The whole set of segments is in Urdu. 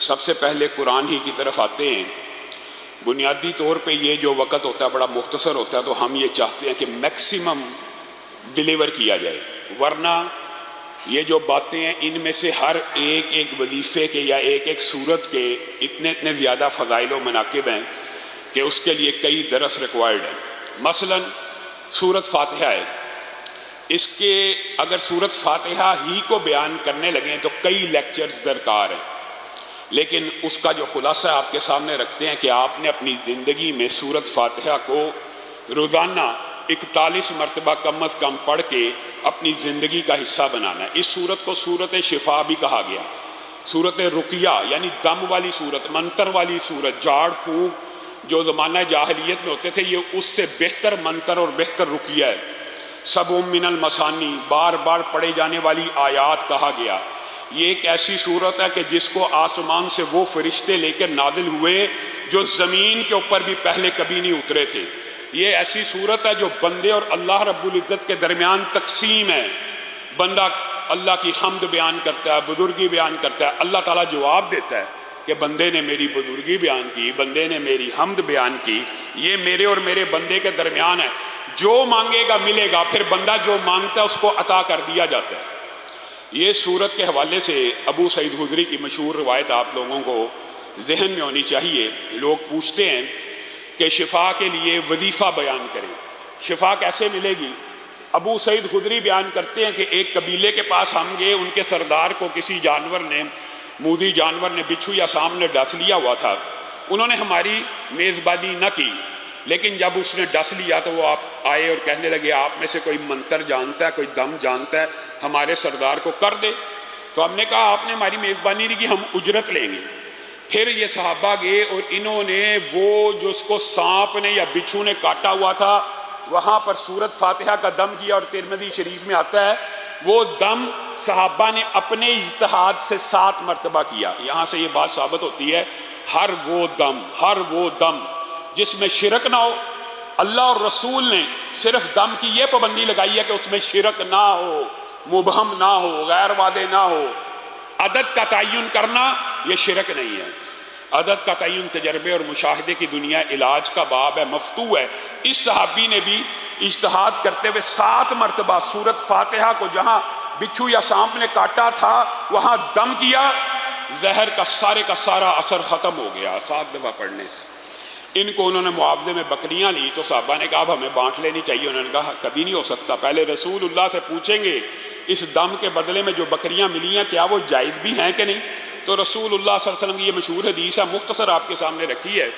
سب سے پہلے قرآن ہی کی طرف آتے ہیں۔ بنیادی طور پہ یہ جو وقت ہوتا ہے بڑا مختصر ہوتا ہے، تو ہم یہ چاہتے ہیں کہ میکسیمم ڈیلیور کیا جائے، ورنہ یہ جو باتیں ہیں ان میں سے ہر ایک وظیفے کے یا ایک صورت کے اتنے زیادہ فضائل و مناقب ہیں کہ اس کے لیے کئی درس ریکوائرڈ ہیں۔ مثلا سورۃ فاتحہ ہے، اس کے اگر سورۃ فاتحہ ہی کو بیان کرنے لگیں تو کئی لیکچرز درکار ہیں، لیکن اس کا جو خلاصہ آپ کے سامنے رکھتے ہیں کہ آپ نے اپنی زندگی میں سورۃ فاتحہ کو روزانہ 41 مرتبہ کم از کم پڑھ کے اپنی زندگی کا حصہ بنانا ہے۔ اس سورت کو سورت شفا بھی کہا گیا، سورت رقیہ یعنی دم والی سورت، منتر والی سورت، جھاڑ پھونک جو زمانہ جاہلیت میں ہوتے تھے، یہ اس سے بہتر منتر اور بہتر رقیہ ہے۔ سبع من المثانی، بار بار پڑھے جانے والی آیات کہا گیا۔ یہ ایک ایسی صورت ہے کہ جس کو آسمان سے وہ فرشتے لے کر نازل ہوئے جو زمین کے اوپر بھی پہلے کبھی نہیں اترے تھے۔ یہ ایسی صورت ہے جو بندے اور اللہ رب العزت کے درمیان تقسیم ہے۔ بندہ اللہ کی حمد بیان کرتا ہے، بزرگی بیان کرتا ہے، اللہ تعالیٰ جواب دیتا ہے کہ بندے نے میری بزرگی بیان کی، بندے نے میری حمد بیان کی۔ یہ میرے اور میرے بندے کے درمیان ہے، جو مانگے گا ملے گا، پھر بندہ جو مانگتا ہے اس کو عطا کر دیا جاتا ہے۔ یہ صورت کے حوالے سے ابو سعید خدری کی مشہور روایت آپ لوگوں کو ذہن میں ہونی چاہیے۔ لوگ پوچھتے ہیں کہ شفا کے لیے وظیفہ بیان کریں، شفا کیسے ملے گی؟ ابو سعید خدری بیان کرتے ہیں کہ ایک قبیلے کے پاس ہم گئے، ان کے سردار کو کسی جانور نے، مودی جانور نے، بچھو یا سام نے ڈس لیا ہوا تھا۔ انہوں نے ہماری میزبانی نہ کی، لیکن جب اس نے ڈس لیا تو وہ آپ آئے اور کہنے لگے آپ میں سے کوئی منتر جانتا ہے، کوئی دم جانتا ہے، ہمارے سردار کو کر دے۔ تو ہم نے کہا آپ نے ہماری میزبانی نہیں کی، ہم اجرت لیں گے۔ پھر یہ صحابہ گئے اور انہوں نے وہ جو اس کو سانپ نے یا بچھو نے کاٹا ہوا تھا وہاں پر سورۃ فاتحہ کا دم کیا، اور ترمذی شریف میں آتا ہے وہ دم صحابہ نے اپنے اجتہاد سے 7 مرتبہ کیا۔ یہاں سے یہ بات ثابت ہوتی ہے ہر وہ دم جس میں شرک نہ ہو، اللہ اور رسول نے صرف دم کی یہ پابندی لگائی ہے کہ اس میں شرک نہ ہو، مبہم نہ ہو، غیر وعدے نہ ہو۔ عدد کا تعین کرنا یہ شرک نہیں ہے۔ عدد کا تعین تجربے اور مشاہدے کی دنیا علاج کا باب ہے، مفتوح ہے۔ اس صحابی نے بھی اجتہاد کرتے ہوئے 7 مرتبہ سورۃ فاتحہ کو جہاں بچھو یا سانپ نے کاٹا تھا وہاں دم کیا، زہر کا سارا اثر ختم ہو گیا 7 دفعہ پڑھنے سے۔ ان کو انہوں نے معاوضے میں بکریاں لی تو صحابہ نے کہا اب ہمیں بانٹ لینی چاہیے۔ انہوں نے کہا کبھی نہیں ہو سکتا، پہلے رسول اللہ سے پوچھیں گے اس دم کے بدلے میں جو بکریاں ملی ہیں کیا وہ جائز بھی ہیں کہ نہیں۔ تو رسول اللہ صلی اللہ علیہ وسلم کی یہ مشہور حدیث ہے، مختصر آپ کے سامنے رکھی ہے۔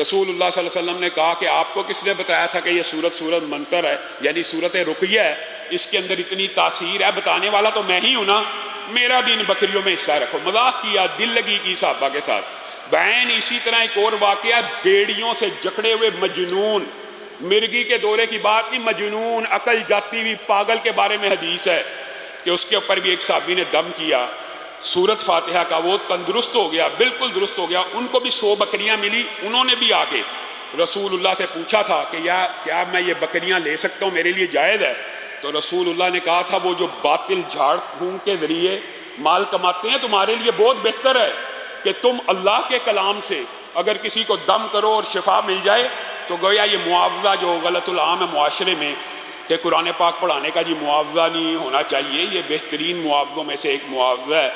رسول اللہ صلی اللہ علیہ وسلم نے کہا کہ آپ کو کس نے بتایا تھا کہ یہ سورت منتر ہے، یعنی سورت رقیہ ہے، اس کے اندر اتنی تاثیر ہے، بتانے والا تو میں ہی ہوں نا، میرا بھی ان بکریوں میں حصہ رکھو۔ مذاق کیا، دل لگی کی صحابہ کے ساتھ۔ بہن اسی طرح ایک اور واقعہ، بھیڑیوں سے جکڑے ہوئے مجنون، مرغی کے دورے کی بات نہیں، مجنون عقل جاتی ہوئی پاگل کے بارے میں حدیث ہے کہ اس کے اوپر بھی ایک صحابی نے دم کیا سورت فاتحہ کا، وہ تندرست ہو گیا، بالکل درست ہو گیا۔ ان کو بھی 100 بکریاں ملی، انہوں نے بھی آ کے رسول اللہ سے پوچھا تھا کہ کیا میں یہ بکریاں لے سکتا ہوں، میرے لیے جائز ہے؟ تو رسول اللہ نے کہا تھا وہ جو باطل جھاڑ پھونک کے ذریعے مال کماتے ہیں تمہارے لیے بہت بہتر ہے کہ تم اللہ کے کلام سے اگر کسی کو دم کرو اور شفا مل جائے تو گویا یہ معاوضہ جو غلط العام ہے معاشرے میں کہ قرآن پاک پڑھانے کا جی معاوضہ نہیں ہونا چاہیے، یہ بہترین معاوضوں میں سے ایک معاوضہ ہے۔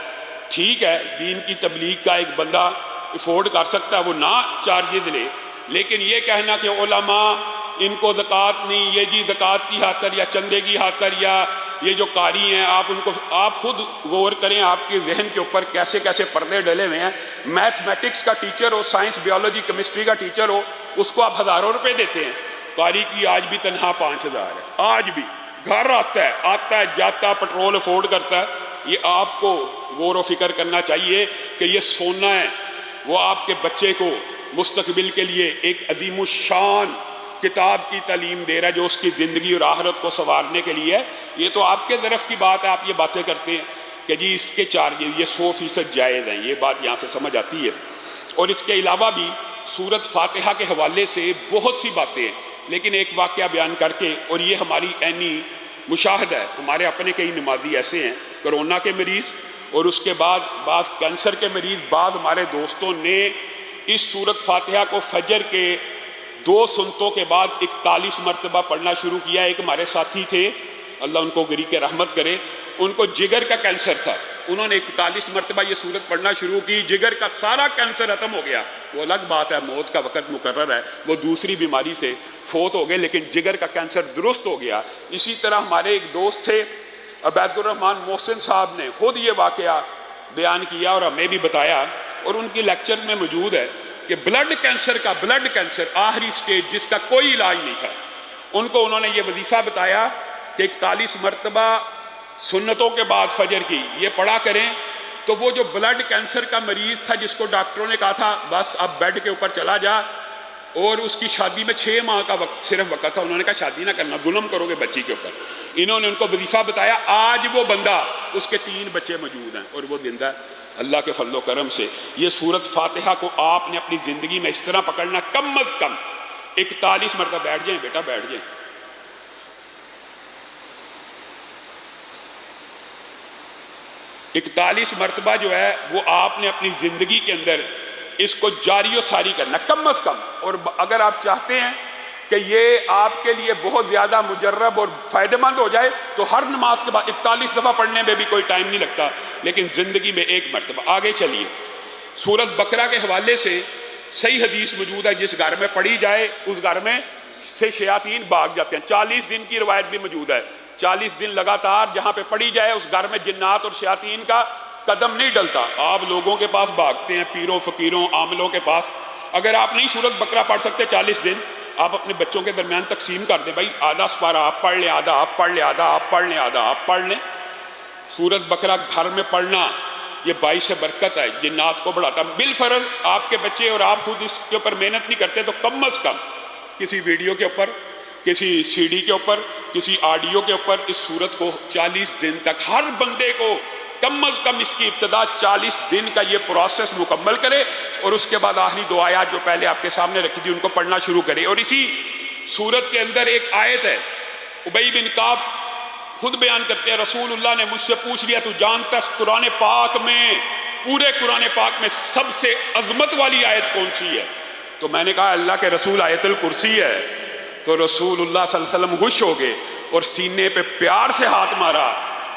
ٹھیک ہے، دین کی تبلیغ کا ایک بندہ افورڈ کر سکتا ہے، وہ نہ چارجز لے، لیکن یہ کہنا کہ علماء ان کو زکوٰۃ نہیں، یہ جی زکوٰۃ کی خاطر یا چندے کی خاطر، یا یہ جو قاری ہیں آپ خود غور کریں آپ کے ذہن کے اوپر کیسے کیسے پردے ڈلے ہوئے ہیں۔ میتھمیٹکس کا ٹیچر ہو، سائنس بیولوجی کیمسٹری کا ٹیچر ہو، اس کو آپ ہزاروں روپے دیتے ہیں، قاری کی آج بھی تنخواہ 5000 ہے، آج بھی گھر آتا ہے جاتا ہے، پٹرول افورڈ کرتا ہے۔ یہ آپ کو غور و فکر کرنا چاہیے کہ یہ سونا ہے، وہ آپ کے بچے کو مستقبل کے لیے ایک عظیم الشان کتاب کی تعلیم دے رہا ہے جو اس کی زندگی اور آخرت کو سنوارنے کے لیے ہے۔ یہ تو آپ کے ظرف کی بات ہے، آپ یہ باتیں کرتے ہیں کہ جی اس کے چارجز یہ 100% جائز ہیں، یہ بات یہاں سے سمجھ آتی ہے۔ اور اس کے علاوہ بھی سورت فاتحہ کے حوالے سے بہت سی باتیں ہیں، لیکن ایک واقعہ بیان کر کے، اور یہ ہماری عینی مشاہدہ ہے، ہمارے اپنے کئی نمازی ایسے ہیں، کرونا کے مریض اور اس کے بعد بعض کینسر کے مریض، بعض ہمارے دوستوں نے اس سورت فاتحہ کو فجر کے 2 سنتوں کے بعد 41 مرتبہ پڑھنا شروع کیا۔ ایک ہمارے ساتھی تھے، اللہ ان کو غریق رحمت کرے، ان کو جگر کا کینسر تھا، انہوں نے 41 مرتبہ یہ سورت پڑھنا شروع کی، جگر کا سارا کینسر ختم ہو گیا۔ وہ الگ بات ہے، موت کا وقت مقرر ہے، وہ دوسری بیماری سے فوت ہو گئے، لیکن جگر کا کینسر درست ہو گیا۔ اسی طرح ہمارے ایک دوست تھے عبید الرحمن محسن صاحب نے خود یہ واقعہ بیان کیا اور ہمیں بھی بتایا، اور ان کی لیکچرز میں موجود ہے کہ بلڈ کینسر آخری سٹیج جس کا کوئی علاج نہیں تھا، ان کو انہوں نے یہ وظیفہ بتایا کہ 41 مرتبہ سنتوں کے بعد فجر کی یہ پڑھا کریں۔ تو وہ جو بلڈ کینسر کا مریض تھا جس کو ڈاکٹروں نے کہا تھا بس اب بیڈ کے اوپر چلا جا، اور اس کی شادی میں 6 ماہ کا صرف وقت تھا، انہوں نے کہا شادی نہ کرنا، ظلم کرو گے بچی کے اوپر، انہوں نے ان کو وظیفہ بتایا، آج وہ بندہ، اس کے 3 بچے موجود ہیں اور وہ زندہ ہے اللہ کے فضل و کرم سے۔ یہ سورت فاتحہ کو آپ نے اپنی زندگی میں اس طرح پکڑنا، کم از کم 41 مرتبہ۔ بیٹھ جائیں بیٹا، بیٹھ جائیں۔ 41 مرتبہ جو ہے وہ آپ نے اپنی زندگی کے اندر اس کو جاری و ساری کرنا کم از کم۔ اور اگر آپ چاہتے ہیں کہ یہ آپ کے لیے بہت زیادہ مجرب اور فائدہ مند ہو جائے تو ہر نماز کے بعد 41 دفعہ پڑھنے میں بھی کوئی ٹائم نہیں لگتا، لیکن زندگی میں 1 مرتبہ۔ آگے چلیے، سورت بقرہ کے حوالے سے صحیح حدیث موجود ہے، جس گھر میں پڑھی جائے اس گھر میں سے شیاطین بھاگ جاتے ہیں۔ 40 دن کی روایت بھی موجود ہے، 40 دن لگاتار جہاں پہ پڑھی جائے اس گھر میں جنات اور شیاطین کا قدم نہیں ڈلتا۔ آپ لوگوں کے پاس بھاگتے ہیں، پیروں فقیروں عاملوں کے پاس۔ اگر آپ نہیں سورت بقرہ پڑھ سکتے 40 دن، آپ اپنے بچوں کے درمیان تقسیم کر دیں، بھائی آدھا سپارہ آپ پڑھ لیں، آدھا آپ پڑھ لیں، آدھا آپ پڑھ لیں، آدھا آپ پڑھ لیں۔ سورت بقرہ گھر میں پڑھنا یہ باعث برکت ہے، جنات کو بڑھاتا۔ بالفرض آپ کے بچے اور آپ خود اس کے اوپر محنت نہیں کرتے تو کم از کم کسی ویڈیو کے اوپر، کسی سی ڈی کے اوپر، کسی آڈیو کے اوپر اس سورت کو 40 دن تک ہر بندے کو کم از کم اس کی ابتدا 40 دن کا یہ پروسیس مکمل کرے، اور اس کے بعد آخری 2 آیات جو پہلے آپ کے سامنے رکھی تھی ان کو پڑھنا شروع کرے۔ اور اسی سورت کے اندر ایک آیت ہے، ابی بن کعب خود بیان کرتے ہیں، رسول اللہ نے مجھ سے پوچھ لیا تو جانتا ہے قرآن پاک میں، پورے قرآن پاک میں سب سے عظمت والی آیت کون سی ہے؟ تو میں نے کہا اللہ کے رسول آیت الکرسی ہے۔ تو رسول اللہ صلی اللہ علیہ وسلم خوش ہو گئے اور سینے پہ پیار سے ہاتھ مارا،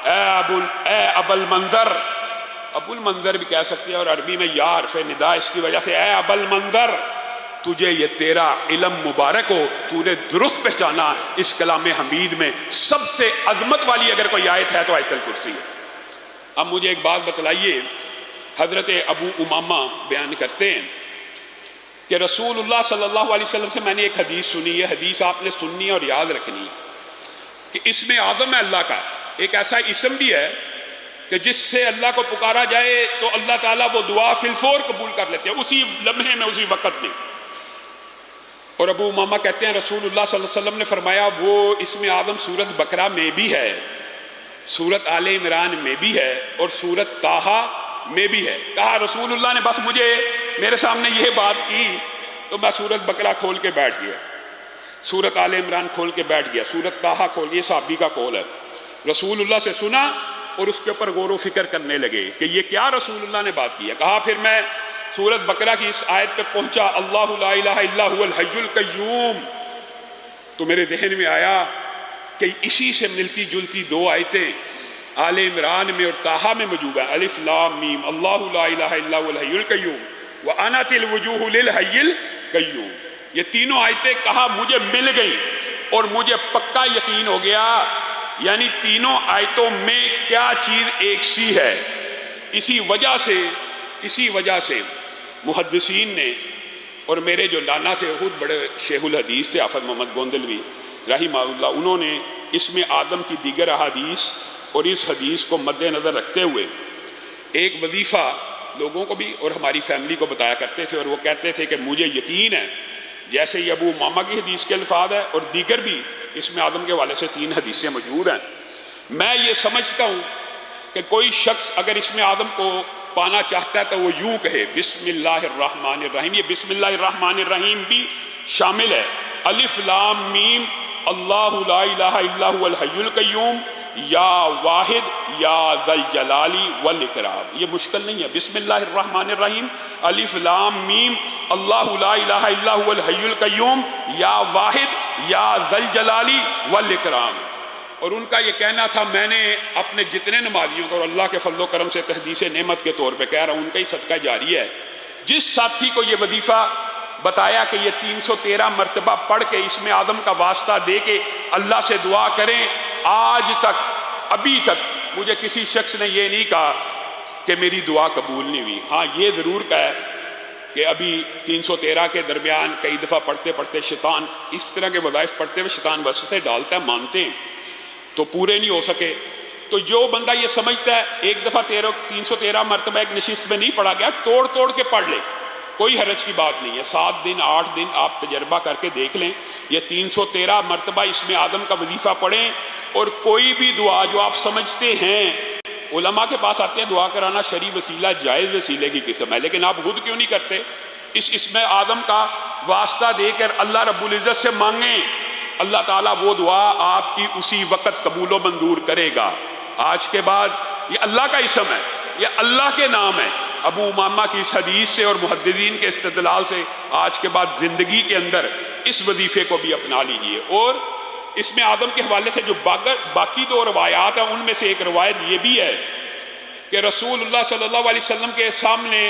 اے ابو المنظر، ابو المنظر بھی کہہ سکتے ہیں، اور عربی میں یا حرف ندا اس کی وجہ سے، اے ابو المنظر تجھے یہ تیرا علم مبارک ہو، تو نے درست پہچانا اس کلام حمید میں سب سے عظمت والی اگر کوئی آیت ہے تو آیت الکرسی ہے۔ اب مجھے ایک بات بتلائیے، حضرت ابو امامہ بیان کرتے ہیں کہ رسول اللہ صلی اللہ علیہ وسلم سے میں نے ایک حدیث سنی ہے، حدیث آپ نے سننی اور یاد رکھنی ہے کہ اسم اعظم ہے اللہ کا، ایک ایسا اسم بھی ہے کہ جس سے اللہ کو پکارا جائے تو اللہ تعالیٰ وہ دعا فی الفور قبول کر لیتے ہیں، اسی لمحے میں، اسی وقت میں۔ اور ابو امامہ کہتے ہیں رسول اللہ صلی اللہ علیہ وسلم نے فرمایا وہ اسم اعظم سورت بقرہ میں بھی ہے، سورت آل عمران میں بھی ہے، اور سورت طٰہٰ میں بھی ہے۔ کہا رسول اللہ نے بس مجھے میرے سامنے یہ بات کی تو میں سورت بقرہ کھول کے بیٹھ گیا، سورت آل عمران کھول کے بیٹھ گیا، سورت طٰہٰ کھول، یہ صحابی کا قول ہے، رسول اللہ سے سنا اور اس کے اوپر غور و فکر کرنے لگے کہ یہ کیا رسول اللہ نے بات کی ہے۔ کہا پھر میں سورت بقرہ کی اس آیت پہ پہنچا، اللہ لا الہ الا هو الحی القیوم، تو میرے ذہن میں آیا کہ اسی سے ملتی جلتی 2 آیتیں آل عمران میں اور طٰہٰ میں موجود ہے، الف لام میم، اللہ لا الہ الا هو الحی القیوم وَأَنَتِ الْوُجُوهُ لِلْحَيِّ الْقَيُّومِ، یہ تینوں آیتیں کہا مجھے مل گئی اور مجھے پکا یقین ہو گیا، یعنی تینوں آیتوں میں کیا چیز ایک سی ہے۔ اسی وجہ سے محدثین نے، اور میرے جو نانا تھے خود بڑے شیخ الحدیث تھے حافظ محمد گوندلوی رحمہ اللہ، انہوں نے اسم آدم کی دیگر احادیث اور اس حدیث کو مد نظر رکھتے ہوئے ایک وظیفہ لوگوں کو بھی اور ہماری فیملی کو بتایا کرتے تھے، اور وہ کہتے تھے کہ مجھے یقین ہے، جیسے یہ ابو امامہ کی حدیث کے الفاظ ہے اور دیگر بھی اسم آدم کے حوالے سے 3 حدیثیں موجود ہیں، میں یہ سمجھتا ہوں کہ کوئی شخص اگر اسم آدم کو پانا چاہتا ہے تو وہ یوں کہے بسم اللہ الرحمن الرحیم، یہ بسم اللہ الرحمن الرحیم بھی شامل ہے، الف لام میم اللہ لا الہ الا هو الحی القیوم یا واحد یا ذل جلالی والاکرام۔ یہ مشکل نہیں ہے، بسم اللہ الرحمن الرحیم، الف لام میم، اللہ لا الہ الا هو الحی القیوم، یا واحد یا ذل جلالی والاکرام۔ اور ان کا یہ کہنا تھا، میں نے اپنے جتنے نمازیوں کو، اور اللہ کے فضل و کرم سے تحدیث نعمت کے طور پہ کہہ رہا ہوں، ان کا ہی صدقہ جاری ہے، جس ساتھی کو یہ وظیفہ بتایا کہ یہ 313 مرتبہ پڑھ کے اسم اعظم کا واسطہ دے کے اللہ سے دعا کریں، آج تک ابھی تک مجھے کسی شخص نے یہ نہیں کہا کہ میری دعا قبول نہیں ہوئی۔ ہاں یہ ضرور کہا ہے کہ ابھی 313 کے درمیان کئی دفعہ پڑھتے پڑھتے شیطان، اس طرح کے وظائف پڑھتے ہوئے شیطان وسوسے ڈالتا ہے، مانتے ہیں تو پورے نہیں ہو سکے۔ تو جو بندہ یہ سمجھتا ہے ایک دفعہ 313 مرتبہ ایک نشست میں نہیں پڑھا گیا، توڑ توڑ کے پڑھ لے، کوئی حرج کی بات نہیں ہے۔ 7 دن 8 دن آپ تجربہ کر کے دیکھ لیں، یہ 313 مرتبہ اسم اعظم کا وظیفہ پڑھیں، اور کوئی بھی دعا جو آپ سمجھتے ہیں، علماء کے پاس آتے ہیں دعا کرانا شرعی وسیلہ جائز وسیلے کی قسم ہے، لیکن آپ خود کیوں نہیں کرتے؟ اس اسم اعظم کا واسطہ دے کر اللہ رب العزت سے مانگیں، اللہ تعالیٰ وہ دعا آپ کی اسی وقت قبول و منظور کرے گا۔ آج کے بعد یہ اللہ کا اسم ہے، یہ اللہ کے نام ہے۔ ابو امامہ کی اس حدیث سے اور محدثین کے استدلال سے آج کے بعد زندگی کے اندر اس وظیفے کو بھی اپنا لیجئے۔ اور اسم اعظم کے حوالے سے جو باقی 2 روایات ہیں، ان میں سے ایک روایت یہ بھی ہے کہ رسول اللہ صلی اللہ علیہ وسلم کے سامنے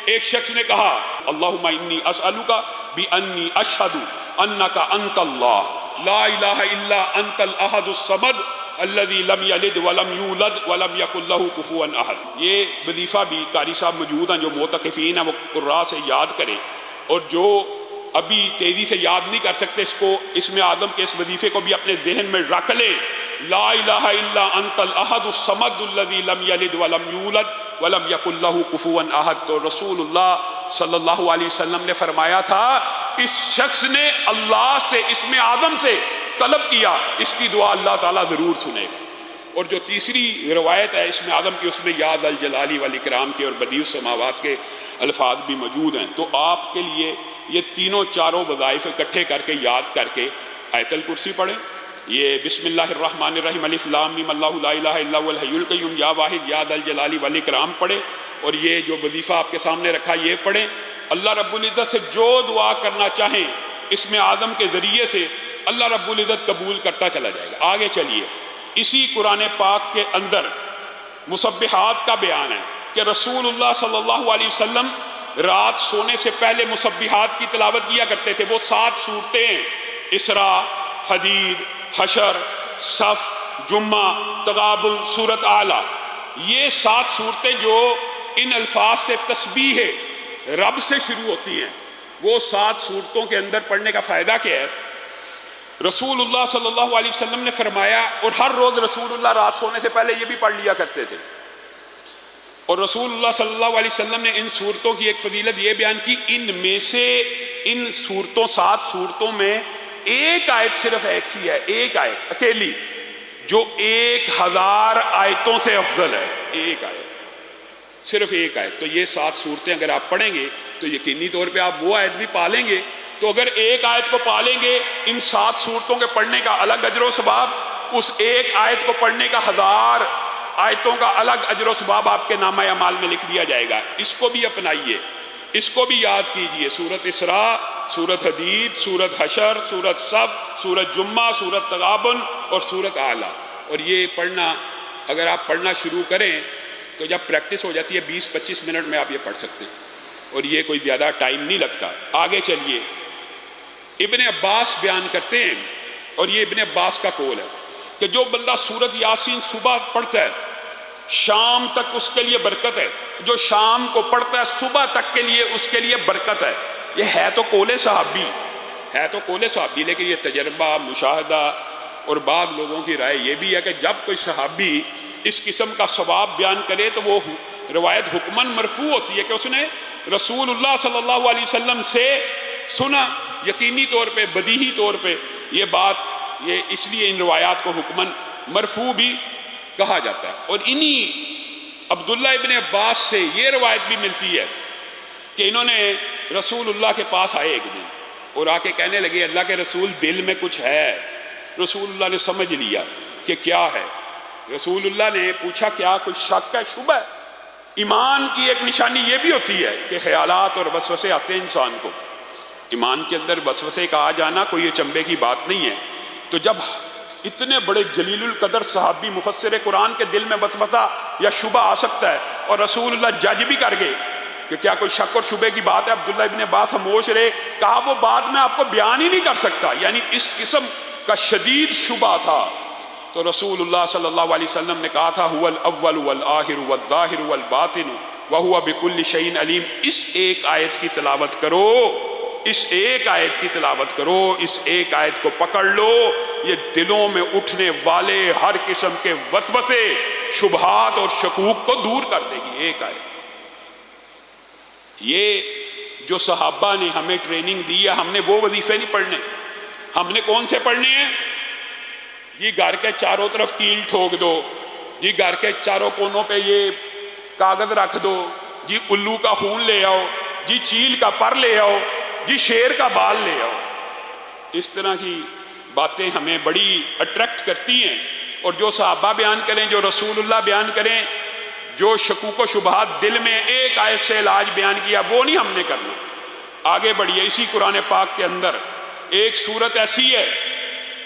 ایک شخص نے کہا، اللہم انی اسألک بانی اشہد انک انت اللہ لا الہ الا انت الاحد الصمد الذی لم یلد ولم یولد ولم یکن لہ کفوا احد۔ یہ وظیفہ بھی قاری صاحب موجود ہیں، جو معتکفین ہیں وہ قراء سے یاد کریں، اور جو ابھی تیزی سے یاد نہیں کر سکتے اس کو، اسم اعظم کے اس وظیفے کو بھی اپنے ذہن میں رکھ لیں، لا الہ الا انت الاحد الصمد الذی لم یلد ولم یولد ولم یکن لہ کفوا احد۔ تو رسول اللہ صلی اللہ علیہ وسلم نے فرمایا تھا، اس شخص نے اللہ سے اسم اعظم سے طلب کیا، اس کی دعا اللہ تعالیٰ ضرور سنے گا۔ اور جو تیسری روایت ہے اسم اعظم کی، اس میں یا ذا الجلال والاکرام کے اور بدیع السماوات کے الفاظ بھی موجود ہیں۔ تو آپ کے لیے یہ تینوں چاروں وظائف اکٹھے کر کے یاد کر کے آیت الکرسی پڑھیں، یہ بسم اللہ الرحمن الرحیم الف لام میم اللہ لا الہ الا هو الحی القیوم یا واحد یا ذا الجلال والاکرام پڑھیں، اور یہ جو وظیفہ آپ کے سامنے رکھا یہ پڑھیں۔ اللہ رب العزت سے جو دعا کرنا چاہیں اسم اعظم کے ذریعے سے اللہ رب العزت قبول کرتا چلا جائے گا۔ آگے چلیے، اسی قرآن پاک کے اندر مسبحات کا بیان ہے کہ رسول اللہ صلی اللہ علیہ وسلم رات سونے سے پہلے مسبحات کی تلاوت کیا کرتے تھے۔ وہ 7 صورتیں ہیں، اسراء، حدید، حشر، صف، جمعہ، تغابن، سورۃ اعلیٰ، یہ 7 صورتیں جو ان الفاظ سے تسبیح رب سے شروع ہوتی ہیں، وہ 7 صورتوں کے اندر پڑھنے کا فائدہ کیا ہے؟ رسول اللہ صلی اللہ علیہ وسلم نے فرمایا، اور ہر روز رسول اللہ رات سونے سے پہلے یہ بھی پڑھ لیا کرتے تھے، اور رسول اللہ صلی اللہ علیہ وسلم نے ان صورتوں کی ایک فضیلت یہ بیان کی، ان میں سے ان صورتوں 7 صورتوں میں ایک آیت صرف ایک سی ہے، ایک آیت اکیلی جو 1000 آیتوں سے افضل ہے، ایک آیت، صرف ایک آیت۔ تو یہ 7 صورتیں اگر آپ پڑھیں گے تو یقینی طور پہ آپ وہ آیت بھی پالیں گے۔ تو اگر ایک آیت کو پالیں گے، ان 7 صورتوں کے پڑھنے کا الگ اجر و ثواب، اس ایک آیت کو پڑھنے کا 1000 آیتوں کا الگ اجر و ثواب آپ کے نامہ اعمال میں لکھ دیا جائے گا۔ اس کو بھی اپنائیے، اس کو بھی یاد کیجئے، سورۃ اسراء، سورۃ حدید، سورۃ حشر، سورۃ صف، سورۃ جمعہ، سورۃ تغابن اور سورۃ اعلیٰ۔ اور یہ پڑھنا اگر آپ پڑھنا شروع کریں تو جب پریکٹس ہو جاتی ہے 20-25 منٹ میں آپ یہ پڑھ سکتے ہیں، اور یہ کوئی زیادہ ٹائم نہیں لگتا۔ آگے چلیے، ابن عباس بیان کرتے ہیں، اور یہ ابن عباس کا قول ہے کہ جو بندہ سورۃ یاسین صبح پڑھتا ہے شام تک اس کے لیے برکت ہے، جو شام کو پڑھتا ہے صبح تک کے لیے اس کے لیے برکت ہے۔ یہ ہے تو قول صحابی، ہے تو قول صحابی، لیکن یہ تجربہ، مشاہدہ اور بعض لوگوں کی رائے یہ بھی ہے کہ جب کوئی صحابی اس قسم کا ثواب بیان کرے تو وہ روایت حکماً مرفوع ہوتی ہے کہ اس نے رسول اللہ صلی اللہ علیہ وسلم سے سنا۔ یقینی طور پہ، بدیہی طور پہ یہ بات، یہ اس لیے ان روایات کو حکماً مرفوع بھی کہا جاتا ہے۔ اور انہی عبداللہ ابن عباس سے یہ روایت بھی ملتی ہے کہ انہوں نے رسول اللہ کے پاس آئے ایک دن اور آ کے کہنے لگے، اللہ کے رسول دل میں کچھ ہے۔ رسول اللہ نے سمجھ لیا کہ کیا ہے، رسول اللہ نے پوچھا کیا کوئی شک ہے، شبہ ہے؟ ایمان کی ایک نشانی یہ بھی ہوتی ہے کہ خیالات اور وسوسے آتے ہیں انسان کو. ایمان کے اندر وسوسے کا آ جانا کوئی اچنبے کی بات نہیں ہے. تو جب اتنے بڑے جلیل القدر صحابی مفسر قرآن کے دل میں وسوسہ یا شبہ آ سکتا ہے اور رسول اللہ جج بھی کر گئے کہ کیا کوئی شک اور شبے کی بات ہے، عبداللہ ابن عباس خاموش رہے، کہا وہ بات میں آپ کو بیان ہی نہیں کر سکتا. یعنی اس قسم کا شدید شبہ تھا. تو رسول اللہ صلی اللہ علیہ وسلم نے کہا تھا هو الاول والآخر والظاہر والباطن وهو بكل شيء علیم. اس ایک آیت کی تلاوت کرو، اس ایک آیت کی تلاوت کرو، اس ایک آیت کو پکڑ لو، یہ دلوں میں اٹھنے والے ہر قسم کے وسوسے، شبہات اور شکوک کو دور کر دے گی ایک آیت. یہ جو صحابہ نے ہمیں ٹریننگ دی ہے، ہم نے وہ وظیفے نہیں پڑھنے. ہم نے کون سے پڑھنے ہیں؟ جی گھر کے چاروں طرف کیل ٹھوک دو، جی گھر کے چاروں کونوں پہ یہ کاغذ رکھ دو، جی الو کا خون لے آؤ، جی چیل کا پر لے آؤ، جی شیر کا بال لے آؤ. اس طرح کی باتیں ہمیں بڑی اٹریکٹ کرتی ہیں. اور جو صحابہ بیان کریں، جو رسول اللہ بیان کریں، جو شکوک و شبہات دل میں ایک آیت سے علاج بیان کیا، وہ نہیں ہم نے کرنا. آگے بڑھیے. اسی قرآن پاک کے اندر ایک صورت ایسی ہے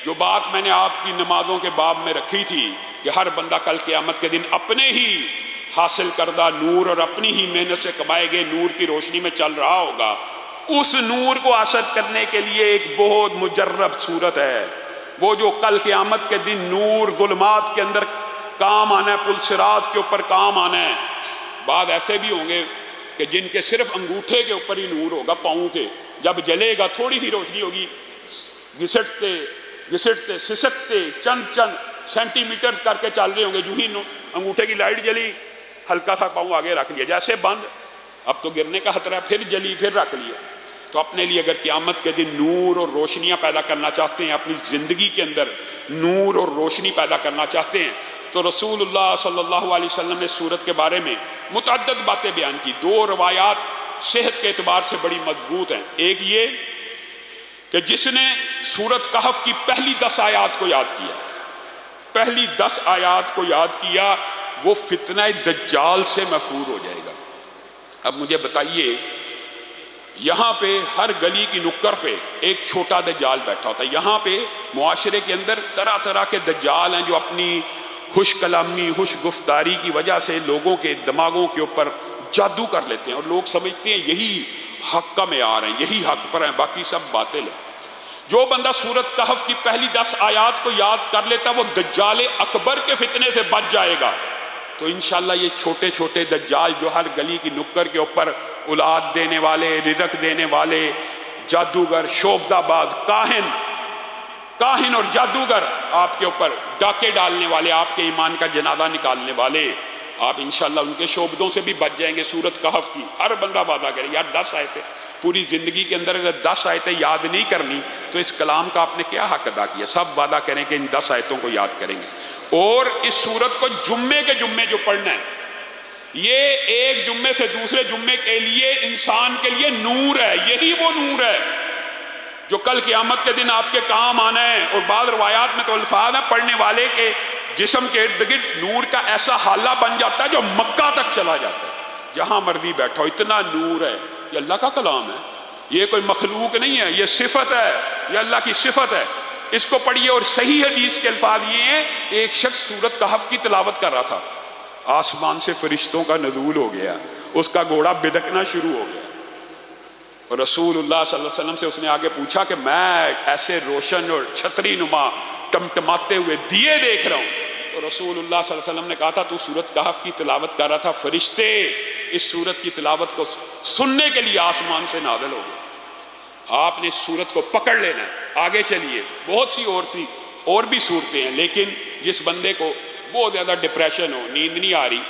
جو بات میں نے آپ کی نمازوں کے باب میں رکھی تھی کہ ہر بندہ کل قیامت کے دن اپنے ہی حاصل کردہ نور اور اپنی ہی محنت سے کمائے گئے نور کی روشنی میں چل رہا ہوگا. اس نور کو حاصل کرنے کے لیے ایک بہت مجرب صورت ہے، وہ جو کل قیامت کے دن نور ظلمات کے اندر کام آنا ہے، پل صراط کے اوپر کام آنا ہے. بعض ایسے بھی ہوں گے کہ جن کے صرف انگوٹھے کے اوپر ہی نور ہوگا، پاؤں کے، جب جلے گا تھوڑی سی روشنی ہوگی، گھسٹتے گھسٹتے سسکتے چند سینٹی میٹر کر کے چل رہے ہوں گے. جو ہی انگوٹھے کی لائٹ جلی، ہلکا سا پاؤں آگے رکھ لیا، جیسے بند، اب تو گرنے کا خطرہ ہے، پھر جلی، پھر رکھ لیا. تو اپنے لیے اگر قیامت کے دن نور اور روشنیاں پیدا کرنا چاہتے ہیں، اپنی زندگی کے اندر نور اور روشنی پیدا کرنا چاہتے ہیں، تو رسول اللہ صلی اللہ علیہ وسلم نے سورت کے بارے میں متعدد باتیں بیان کی. 2 روایات صحت کے اعتبار سے بڑی مضبوط ہیں. ایک یہ کہ جس نے سورت کہف کی پہلی 10 آیات کو یاد کیا، پہلی 10 آیات کو یاد کیا، وہ فتنہ دجال سے محفوظ ہو جائے گا. اب مجھے بتائیے، یہاں پہ ہر گلی کی نکر پہ ایک چھوٹا دجال بیٹھا ہوتا ہے. یہاں پہ معاشرے کے اندر طرح طرح کے دجال ہیں جو اپنی خوش کلامی، خوش گفتاری کی وجہ سے لوگوں کے دماغوں کے اوپر جادو کر لیتے ہیں، اور لوگ سمجھتے ہیں یہی حق کا معیار ہیں، یہی حق پر ہیں، باقی سب باطل ہیں. جو بندہ سورت کہف کی پہلی 10 آیات کو یاد کر لیتا وہ دجال اکبر کے فتنے سے بچ جائے گا. تو انشاءاللہ یہ چھوٹے چھوٹے دجال جو ہر گلی کی نکر کے اوپر اولاد دینے والے، رزق دینے والے، جادوگر، شعبدہ باز، کاہن اور جادوگر، آپ کے اوپر ڈاکے ڈالنے والے، آپ کے ایمان کا جنازہ نکالنے والے، آپ انشاءاللہ ان کے شعبدوں سے بھی بچ جائیں گے. سورت کہف کی ہر بندہ وعدہ کرے یار 10 آیتیں پوری زندگی کے اندر، اگر 10 آیتیں یاد نہیں کرنی تو اس کلام کا آپ نے کیا حق ادا کیا. سب وعدہ کریں کہ ان 10 آیتوں کو یاد کریں گے. اور اس سورت کو جمعے کے جمعے جو پڑھنا ہے، یہ ایک جمعے سے دوسرے جمعے کے لیے انسان کے لیے نور ہے. یہی وہ نور ہے جو کل قیامت کے دن آپ کے کام آنا ہے. اور بعض روایات میں تو الفاظ ہیں پڑھنے والے کے جسم کے ارد گرد نور کا ایسا حالہ بن جاتا ہے جو مکہ تک چلا جاتا ہے، جہاں مرضی بیٹھا ہو اتنا نور ہے. یہ اللہ کا کلام ہے، یہ کوئی مخلوق نہیں ہے، یہ صفت ہے، یہ اللہ کی صفت ہے. اس کو پڑھیے. اور صحیح حدیث کے الفاظ یہ ہیں، ایک شخص سورت کہف کی تلاوت کر رہا تھا، آسمان سے فرشتوں کا نزول ہو گیا، اس کا گھوڑا بدکنا شروع ہو گیا. اور رسول اللہ صلی اللہ علیہ وسلم سے اس نے آگے پوچھا کہ میں ایسے روشن اور چھتری نما ٹمٹماتے ہوئے دیے دیکھ رہا ہوں. تو رسول اللہ صلی اللہ علیہ وسلم نے کہا تھا تو سورت کہف کی تلاوت کر رہا تھا، فرشتے اس سورت کی تلاوت کو سننے کے لیے آسمان سے نازل ہو گئے. آپ نے اس سورت کو پکڑ لینا ہے. آگے چلیے. بہت سی اور بھی صورتیں ہیں، لیکن جس بندے کو بہت زیادہ ڈپریشن ہو، نیند نہیں آ رہی،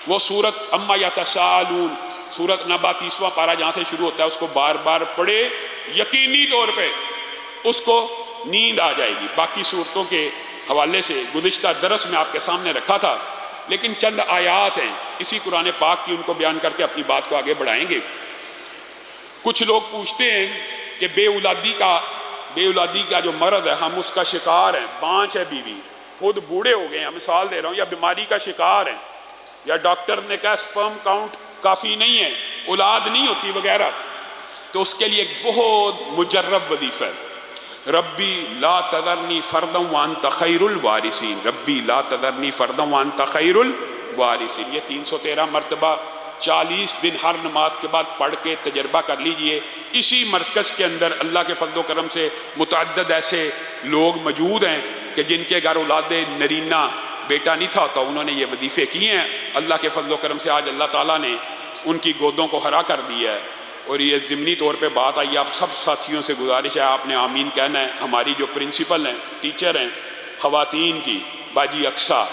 وہ سورت اما یتساءلون، سورت نبا 30واں پارہ جہاں سے شروع ہوتا ہے، اس کو بار بار پڑھے، یقینی طور پہ اس کو نیند آ جائے گی. باقی صورتوں کے حوالے سے گزشتہ درس میں آپ کے سامنے رکھا تھا، لیکن چند آیات ہیں اسی قرآن پاک کی، ان کو بیان کر کے اپنی بات کو آگے بڑھائیں گے. کچھ لوگ پوچھتے ہیں کہ بے اولادی کا جو مرض ہے، ہم اس کا شکار ہیں، بانچ ہے بیوی، خود بوڑھے ہو گئے ہیں، مثال دے رہا ہوں، یا بیماری کا شکار ہیں، یا ڈاکٹر نے کہا سپرم کاؤنٹ کافی نہیں ہے، اولاد نہیں ہوتی وغیرہ، تو اس کے لیے ایک بہت مجرب وظیفہ ہے، ربی لا تذرنی فردا وانت خیر الوارثین، ربی لا تذرنی فردا وانت خیر الوارثین۔ یہ 313 مرتبہ 40 دن ہر نماز کے بعد پڑھ کے تجربہ کر لیجئے۔ اسی مرکز کے اندر اللہ کے فضل و کرم سے متعدد ایسے لوگ موجود ہیں کہ جن کے گھر اولاد نرینہ بیٹا نہیں تھا ہوتا، انہوں نے یہ وظیفے کیے ہیں، اللہ کے فضل و کرم سے آج اللہ تعالیٰ نے ان کی گودوں کو ہرا کر دیا ہے۔ اور یہ ضمنی طور پہ بات آئی، آپ سب ساتھیوں سے گزارش ہے، آپ نے آمین کہنا ہے۔ ہماری جو پرنسپل ہیں، ٹیچر ہیں خواتین کی، باجی اقصیٰ،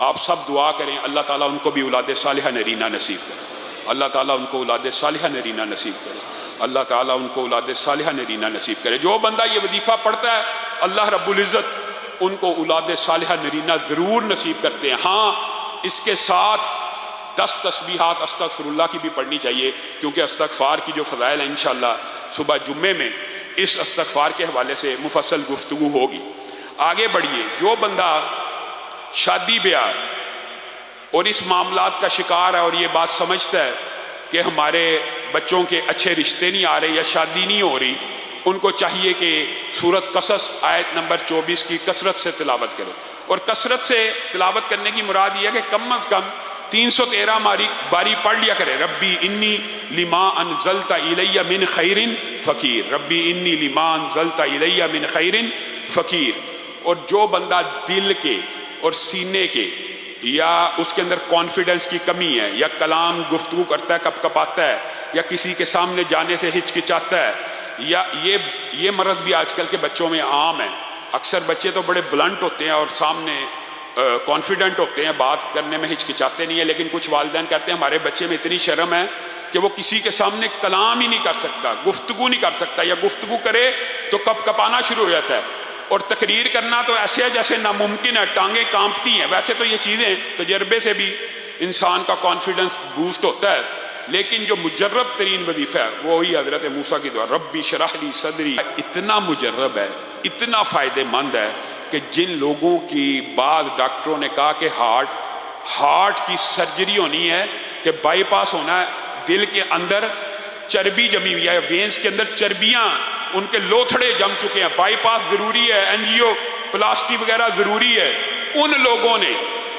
آپ سب دعا کریں اللہ تعالیٰ ان کو بھی اولاد صالحہ نرینہ نصیب کرے، اللہ تعالیٰ ان کو اولاد صالحہ نرینہ نصیب کرے، اللہ تعالیٰ ان کو اولاد صالحہ نرینہ نصیب کرے۔ جو بندہ یہ وظیفہ پڑھتا ہے اللہ رب العزت ان کو اولاد صالحہ نرینہ ضرور نصیب کرتے ہیں۔ ہاں، اس کے ساتھ 10 تسبیحات استغفر اللہ کی بھی پڑھنی چاہیے، کیونکہ استغفار کی جو فضائل ہیں انشاءاللہ صبح جمعے میں اس استغفار کے حوالے سے مفصل گفتگو ہوگی۔ آگے بڑھیے، جو بندہ شادی بیاہ اور اس معاملات کا شکار ہے اور یہ بات سمجھتا ہے کہ ہمارے بچوں کے اچھے رشتے نہیں آ رہے یا شادی نہیں ہو رہی، ان کو چاہیے کہ سورۃ قصص آیت نمبر 24 کی کثرت سے تلاوت کرے۔ اور کثرت سے تلاوت کرنے کی مراد یہ ہے کہ کم از کم 313 باری پڑھ لیا کرے، ربی انی لما انزلت الی من خیر فقیر، ربی انی لما انزلت الی من خیر فقیر۔ اور جو بندہ دل کے اور سینے کے یا اس کے اندر کانفیڈنس کی کمی ہے، یا کلام گفتگو کرتا ہے کپ کپاتا ہے، یا کسی کے سامنے جانے سے ہچکچاتا ہے، یا یہ مرض بھی آج کل کے بچوں میں عام ہے۔ اکثر بچے تو بڑے بلنٹ ہوتے ہیں اور سامنے کانفیڈنٹ ہوتے ہیں، بات کرنے میں ہچکچاتے نہیں ہیں، لیکن کچھ والدین کہتے ہیں ہمارے بچے میں اتنی شرم ہے کہ وہ کسی کے سامنے کلام ہی نہیں کر سکتا، گفتگو نہیں کر سکتا، یا گفتگو کرے تو کپ کپانا شروع ہو جاتا ہے، اور تقریر کرنا تو ایسے ہے جیسے ناممکن ہے، ٹانگیں کانپتی ہیں۔ ویسے تو یہ چیزیں تجربے سے بھی انسان کا کانفیڈنس بوسٹ ہوتا ہے، لیکن جو مجرب ترین وظیفہ ہے وہی حضرت موسیٰ کی دعا، ربی شرح لی صدری، اتنا مجرب ہے، اتنا فائدہ مند ہے کہ جن لوگوں کی بعض ڈاکٹروں نے کہا کہ ہارٹ کی سرجری ہونی ہے، کہ بائی پاس ہونا ہے، دل کے اندر چربی جمی ہوئی ہے، وینز کے اندر چربیاں، ان کے لوتھڑے جم چکے ہیں، بائی پاس ضروری ہے، انجیو پلاسٹی وغیرہ ضروری ہے، ان لوگوں نے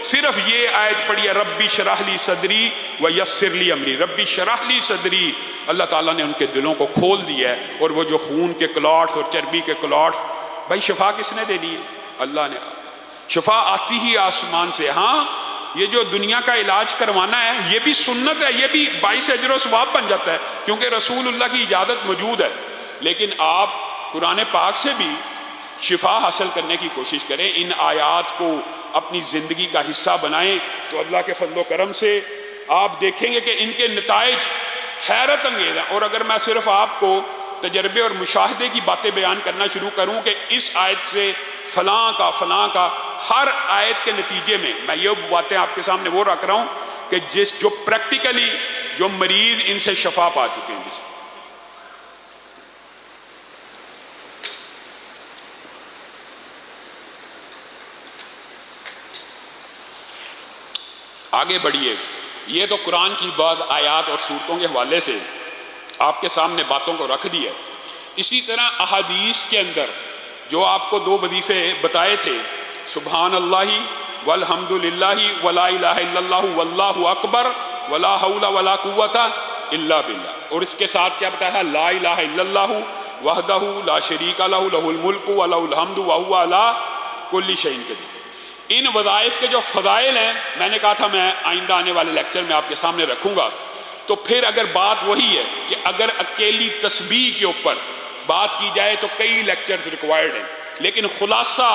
صرف یہ آیت پڑھی ہے، ربی شرح لی صدری ویسر لی امری، ربی شرح لی صدری، اللہ تعالیٰ نے ان کے دلوں کو کھول دیا ہے، اور وہ جو خون کے کلاٹس اور چربی کے کلاٹس، بھائی شفا کس نے دینی ہے؟ اللہ نے۔ شفا آتی ہی آسمان سے۔ ہاں، یہ جو دنیا کا علاج کروانا ہے یہ بھی سنت ہے، یہ بھی باعث اجر و ثواب بن جاتا ہے، کیونکہ رسول اللہ کی اجازت موجود ہے، لیکن آپ قرآن پاک سے بھی شفا حاصل کرنے کی کوشش کریں، ان آیات کو اپنی زندگی کا حصہ بنائیں، تو اللہ کے فضل و کرم سے آپ دیکھیں گے کہ ان کے نتائج حیرت انگیز ہیں۔ اور اگر میں صرف آپ کو تجربے اور مشاہدے کی باتیں بیان کرنا شروع کروں کہ اس آیت سے فلاں کا ہر آیت کے نتیجے میں یہ باتیں آپ کے سامنے وہ رکھ رہا ہوں کہ جو پریکٹیکلی جو مریض ان سے شفا پا چکے ہیں۔ آگے بڑھیے، یہ تو قرآن کی بعض آیات اور صورتوں کے حوالے سے آپ کے سامنے باتوں کو رکھ دیا۔ اسی طرح احادیث کے اندر جو آپ کو 2 وظیفے بتائے تھے، سبحان اللہ والحمد للہ ولا الہ الا اللہ واللہ اکبر ولا حول ولا قوت الا باللہ، اور اس کے ساتھ کیا بتایا ہے، لا الہ الا اللہ وحدہ لا شریک لہ لہ الملک ولہ الحمد وہو علی کل شیء قدیر۔ ان وظائف کے جو فضائل ہیں، میں نے کہا تھا میں آئندہ آنے والے لیکچر میں آپ کے سامنے رکھوں گا، تو پھر اگر بات وہی ہے کہ اگر اکیلی تسبیح کے اوپر بات کی جائے تو کئی لیکچرز ریکوائرڈ ہیں، لیکن خلاصہ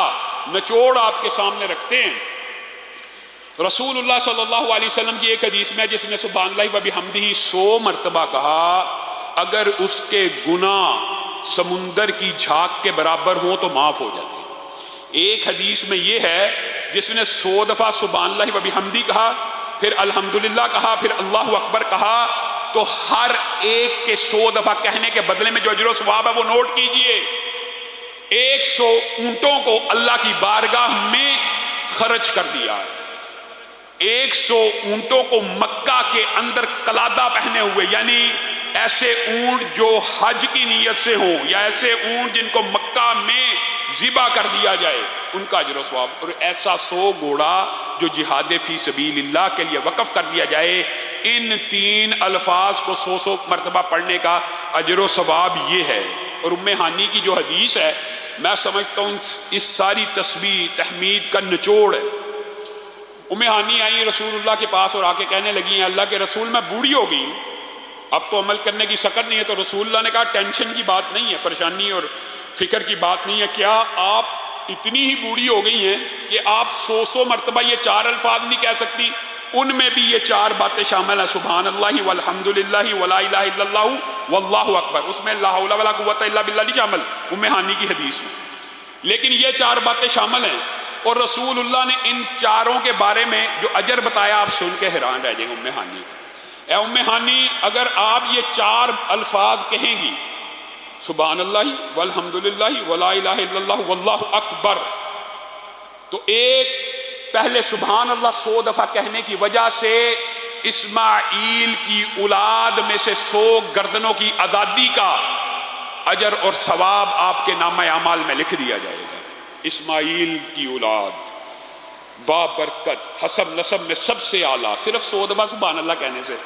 نچوڑ آپ کے سامنے رکھتے ہیں۔ رسول اللہ صلی اللہ علیہ وسلم کی ایک حدیث میں جس نے سبحان اللہ و بحمدہ 100 مرتبہ کہا، اگر اس کے گناہ سمندر کی جھاگ کے برابر ہوں تو معاف ہو جاتے ہیں۔ ایک حدیث میں یہ ہے جس نے 100 دفعہ سبحان اللہ و بحمدہ کہا، پھر الحمدللہ کہا، پھر اللہ اکبر کہا، تو ہر ایک کے 100 دفعہ کہنے کے بدلے میں جو اجر و ثواب ہے وہ نوٹ کیجئے۔ 100 اونٹوں کو اللہ کی بارگاہ میں خرچ کر دیا. 100 اونٹوں کو مکہ کے اندر قلادہ پہنے ہوئے، یعنی ایسے اونٹ جو حج کی نیت سے ہوں، یا ایسے اونٹ جن کو مکہ میں ذبح کر دیا جائے، ان کا اجر و ثواب. اور ایسا 100 گھوڑا جو جہاد فی سبیل اللہ کے لیے وقف کر دیا جائے. ان 3 الفاظ کو 100 مرتبہ پڑھنے کا اجر و ثواب یہ ہے. اور ام ہانی کی جو حدیث ہے، میں سمجھتا ہوں اس ساری تسبیح تحمید کا نچوڑ ہے. ام ہانی آئی رسول اللہ کے پاس اور آ کے کہنے لگی ہیں اللہ کے رسول میں بوڑھی ہو گئی، اب تو عمل کرنے کی سکت نہیں ہے. تو رسول اللہ نے کہا ٹینشن کی بات نہیں ہے، پریشانی اور فکر کی بات نہیں ہے. کیا آپ اتنی ہی بوڑھی ہو گئی ہیں کہ آپ 100 مرتبہ یہ 4 الفاظ نہیں کہہ سکتی؟ ان میں بھی یہ 4 باتیں شامل ہیں، سبحان اللہ والحمد للہ ولا الہ الا اللہ واللہ اکبر. اس میں لا حول ولا قوت الا باللہ نہیں شامل ام ہانی کی حدیث میں، لیکن یہ 4 باتیں شامل ہیں. اور رسول اللہ نے ان 4 کے بارے میں جو اجر بتایا، آپ سن کے حیران رہ جائیں گے. ام ہانی اے ام ہانی، اگر آپ یہ 4 الفاظ کہیں گی، سبحان اللہ والحمد للہ ولا الہ الا اللہ واللہ اکبر، تو ایک پہلے سبحان اللہ 100 دفعہ کہنے کی وجہ سے اسماعیل کی اولاد میں سے 100 گردنوں کی آزادی کا اجر اور ثواب آپ کے نامہ اعمال میں لکھ دیا جائے گا. اسماعیل کی اولاد بابرکت، حسب نسب میں سب سے اعلیٰ، صرف 100 دفعہ سبحان اللہ کہنے سے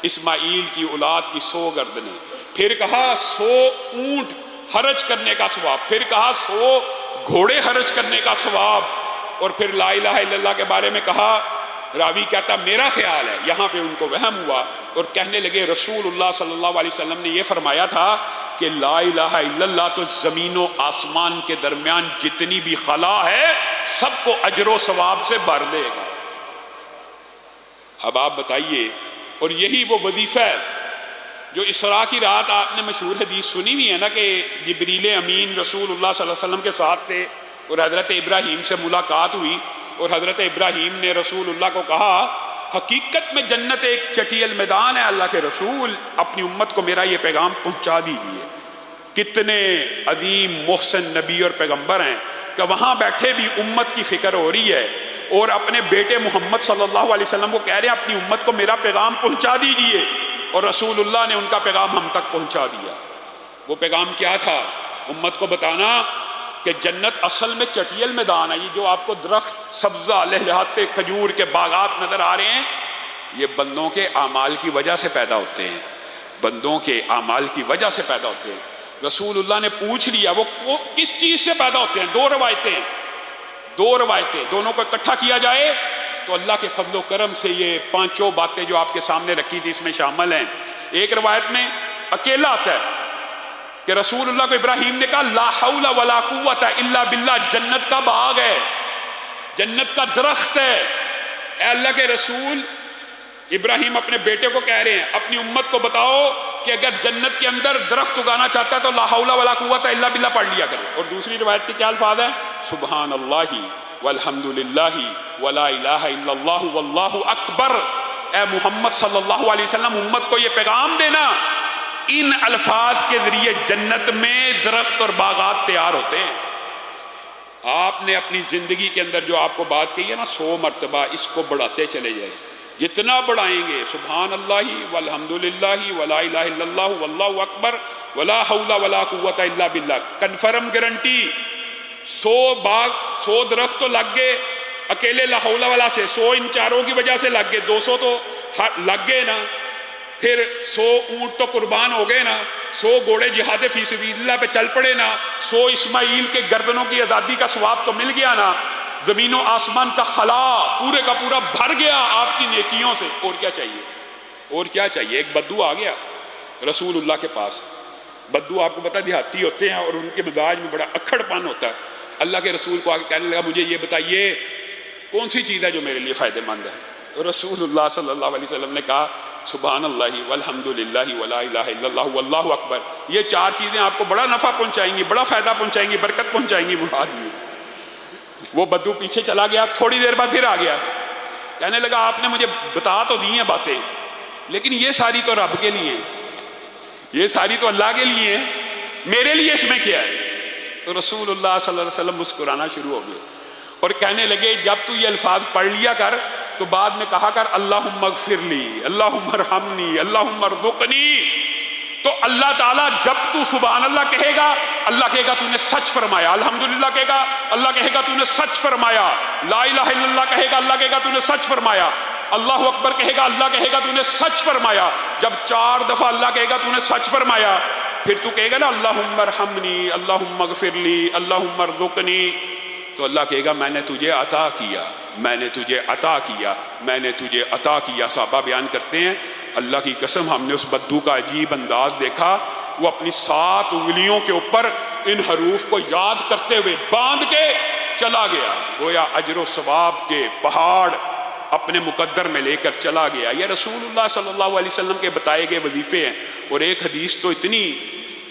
اسماعیل کی اولاد کی 100 گردنیں. پھر کہا 100 اونٹ حرج کرنے کا ثواب، پھر کہا 100 گھوڑے حرج کرنے کا ثواب، اور پھر لا الہ الا اللہ کے بارے میں کہا. راوی کہتا میرا خیال ہے یہاں پہ ان کو وہم ہوا اور کہنے لگے رسول اللہ صلی اللہ علیہ وسلم نے یہ فرمایا تھا کہ لا الہ الا اللہ تو زمین و آسمان کے درمیان جتنی بھی خلا ہے سب کو اجر و ثواب سے بھر دے گا. اب آپ بتائیے، اور یہی وہ وظیفہ ہے جو اسراء کی رات آپ نے مشہور حدیث سنی ہوئی ہے نا، کہ جبریل امین رسول اللہ صلی اللہ علیہ وسلم کے ساتھ تھے اور حضرت ابراہیم سے ملاقات ہوئی، اور حضرت ابراہیم نے رسول اللہ کو کہا حقیقت میں جنت ایک چٹیل میدان ہے، اللہ کے رسول اپنی امت کو میرا یہ پیغام پہنچا دیجیے. کتنے عظیم محسن نبی اور پیغمبر ہیں کہ وہاں بیٹھے بھی امت کی فکر ہو رہی ہے، اور اپنے بیٹے محمد صلی اللہ علیہ وسلم کو کہہ رہے ہیں اپنی امت کو میرا پیغام پہنچا دیجیے، اور رسول اللہ نے ان کا پیغام ہم تک پہنچا دیا. وہ پیغام کیا تھا؟ امت کو بتانا کہ جنت اصل میں چٹیل میدان ہے. یہ جو آپ کو درخت سبزہ لہلہاتے کھجور کے باغات نظر آ رہے ہیں، یہ بندوں کے اعمال کی وجہ سے پیدا ہوتے ہیں، بندوں کے اعمال کی وجہ سے پیدا ہوتے ہیں. رسول اللہ نے پوچھ لیا وہ کس چیز سے پیدا ہوتے ہیں. 2 روایتیں دونوں کو اکٹھا کیا جائے تو اللہ کے فضل و کرم سے یہ 5 باتیں جو آپ کے سامنے رکھی تھی اس میں شامل ہیں. ایک روایت میں اکیلا آتا ہے کہ رسول اللہ کو ابراہیم نے کہا لا حول ولا قوت الا باللہ، جنت کا باغ ہے، جنت کا درخت ہے. اے اللہ کے رسول، ابراہیم اپنے بیٹے کو کہہ رہے ہیں اپنی امت کو بتاؤ کہ اگر جنت کے اندر درخت اگانا چاہتا ہے تو لا حول ولا قوت الا باللہ پڑھ لیا کرے. اور دوسری روایت کے کیا الفاظ ہیں؟ سبحان اللہ والحمد للہ ولا الہ الا اللہ واللہ اکبر. اے محمد صلی اللہ علیہ وسلم، امت کو یہ پیغام دینا ان الفاظ کے ذریعے جنت میں درخت اور باغات تیار ہوتے ہیں. آپ نے اپنی زندگی کے اندر جو آپ کو بات کہی ہے نا 100 مرتبہ، اس کو بڑھاتے چلے جائیں. جتنا بڑھائیں گے سبحان اللہ والحمد للہ ولا الہ الا اللہ واللہ اکبر ولا حول ولا قوت الا باللہ، کنفرم گارنٹی. 100 باغ 100 درخت تو لگ گئے اکیلے لا حول ولا سے، 100 ان 4 کی وجہ سے لگ گئے، 200 تو لگ گئے نا، پھر 100 اونٹ تو قربان ہو گئے نا، 100 گھوڑے جہاد فی سبیل اللہ پہ چل پڑے نا، 100 اسماعیل کے گردنوں کی آزادی کا ثواب تو مل گیا نا، زمین و آسمان کا خلا پورے کا پورا بھر گیا آپ کی نیکیوں سے. اور کیا چاہیے؟ اور کیا چاہیے؟ ایک بدو آ گیا رسول اللہ کے پاس. بدو آپ کو پتا دیہاتی ہوتے ہیں اور ان کے مزاج میں بڑا اکھڑ پن ہوتا ہے. اللہ کے رسول کو آگے کہنے لگا مجھے یہ بتائیے کون سی چیز ہے جو میرے لیے فائدہ مند ہے. تو رسول اللہ صلی اللہ علیہ وسلم نے کہا سبحان اللہ والحمد للہ ولا الہ الا اللہ واللہ اکبر. یہ 4 چیزیں آپ کو بڑا نفع پہنچائیں گی، بڑا فائدہ پہنچائیں گی، برکت پہنچائیں گی. وہ بدو پیچھے چلا گیا، تھوڑی دیر بعد پھر آ گیا، کہنے لگا آپ نے مجھے بتا تو دی ہیں باتیں، لیکن یہ ساری تو رب کے لیے ہیں، یہ ساری تو اللہ کے لیے ہیں، میرے لیے اس میں کیا ہے؟ تو رسول اللہ صلی اللہ علیہ وسلم مسکرانا شروع ہو گئے اور کہنے لگے جب تو یہ الفاظ پڑھ لیا کر تو بعد میں کہا کر اللہم اغفر لی، اللہم ارحمنی، اللہم ارزقنی۔ تو اللہ تعالیٰ جب تو سبحان اللہ کہے گا، اللہ کہے گا تو نے سچ فرمایا، الحمدللہ کہے گا اللہ کہے گا تو نے سچ فرمایا، لا الہ الا اللہ کہے گا اللہ کہے گا تو نے سچ فرمایا، اللہ اکبر کہے گا اللہ کہے گا تو نے سچ فرمایا۔ جب 4 دفعہ اللہ کہے گا تو نے سچ فرمایا، پھر تو کہے گا نا اللہم ارحمنی، اللہم اغفر لی، اللہم ارزقنی، تو اللہ کہے گا میں نے تجھے عطا کیا، میں نے تجھے عطا کیا، میں نے تجھے عطا کیا۔ صحابہ بیان کرتے ہیں اللہ کی قسم ہم نے اس بدو کا عجیب انداز دیکھا، وہ اپنی 7 انگلیوں کے اوپر ان حروف کو یاد کرتے ہوئے باندھ کے چلا گیا، گویا اجر و ثواب کے پہاڑ اپنے مقدر میں لے کر چلا گیا۔ یہ رسول اللہ صلی اللہ علیہ وسلم کے بتائے گئے وظیفے ہیں، اور ایک حدیث تو اتنی